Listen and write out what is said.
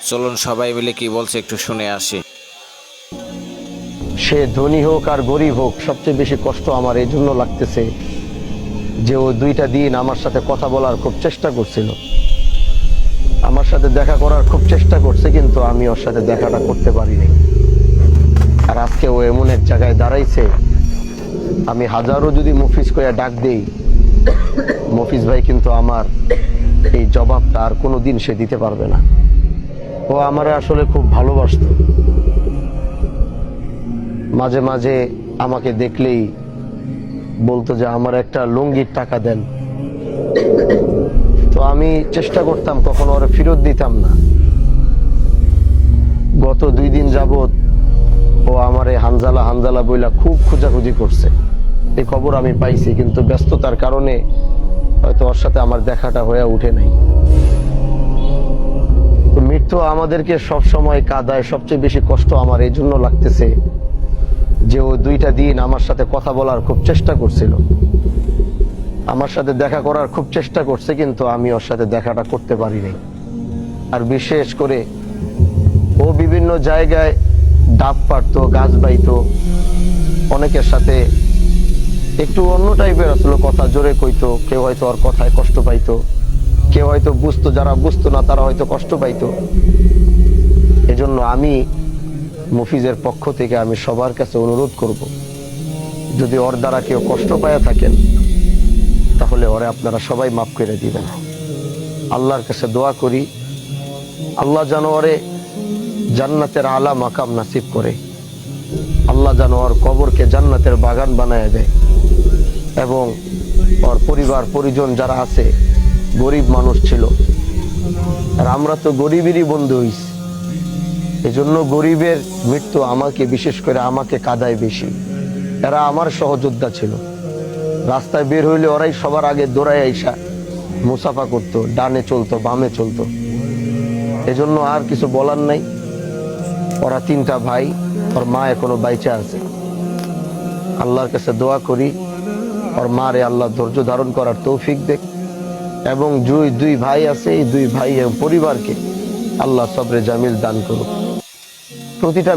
চলুন সবাই মিলে কি বলছে একটু শুনে আসি। সে ধনী হোক আর গরিব হোক, সবচেয়ে বেশি কষ্ট আমার এই জন্য লাগতেছে যে ও 2টা দিন আমার সাথে কথা বলার খুব চেষ্টা করছিল, আমার সাথে দেখা করার খুব চেষ্টা করছে, কিন্তু আমি ওর সাথে দেখাটা করতে পারিনি। আর আজকে ও এমন এক জায়গায় দাঁড়াইছে, আমি হাজারো যদি মফিজ কইয়া ডাক দেই, মফিজ ভাই কিন্তু আমার এই জবাবটা আর কোনোদিন সে দিতে পারবে না। ও আমারে আসলে খুব ভালোবাসতো। মাঝে মাঝে আমাকে দেখলেই বলতো যে আমার একটা লুঙ্গির টাকা দেন, তো আমি চেষ্টা করতাম, কখনো ওরা ফেরত দিতাম না। গত 2 দিন যাবত ও আমারে হানজালা হানজালা বইলা খুব খোঁজাখুঁজি করছে। এই খবর আমি পাইছি, কিন্তু ব্যস্ততার কারণে হয়তো ওর সাথে আমার দেখাটা হয়ে উঠে নাই। তো মৃত্যু আমাদেরকে সব সময় কাঁদায়। সবচেয়ে বেশি কষ্ট আমার এই জন্য লাগতেছে যে ও 2টা দিন আমার সাথে কথা বলার খুব চেষ্টা করছিল, আমার সাথে দেখা করার খুব চেষ্টা করছে, কিন্তু আমি ওর সাথে দেখাটা করতে পারিনি। আর বিশেষ করে ও বিভিন্ন জায়গায় ডাব পারতো, গাছ বাইতো, অনেকের সাথে একটু অন্য টাইপের আসলে কথা জোরে কইতো। কেউ হয়তো ওর কথায় কষ্ট পাইতো, কেউ হয়তো বুঝতো, যারা বুঝতো না তারা হয়তো কষ্ট পাইতো। এজন্য আমি মফিজের পক্ষ থেকে আমি সবার কাছে অনুরোধ করব, যদি ওর দ্বারা কেউ কষ্ট পায় থাকেন তাহলে ওরে আপনারা সবাই মাফ করে দিবেন। আল্লাহর কাছে দোয়া করি, আল্লাহ যেন ওরে জান্নাতের আলা মাকাম নাসিব করে, আল্লাহ যেন ওর কবরকে জান্নাতের বাগান বানায় দেয়, এবং ওর পরিবার পরিজন যারা আছে, গরিব মানুষ ছিল, আর আমরা তো গরিবেরই বন্ধু হইছি, এজন্য গরিবের মৃত্যু আমাকে, বিশেষ করে আমাকে কাঁদায় বেশি। এরা আমার সহযোদ্ধা ছিল, রাস্তায় বের হইলে ওরাই সবার আগে দৌড়ায় আইসা মুসাফা করতো, ডানে চলতো বামে চলতো। এজন্য আর কিছু বলার নাই। ওরা 3টা ভাই, ওর মা এখনো বাইচা আছে। আল্লাহর কাছে দোয়া করি ওর মারে আল্লাহ ধৈর্য ধারণ করার তৌফিক দেখ, এবং 2 ভাই আছে, এই 2 ভাই এবং পরিবারকে আল্লাহ সবরে জামিল দান করুক। প্রতিটা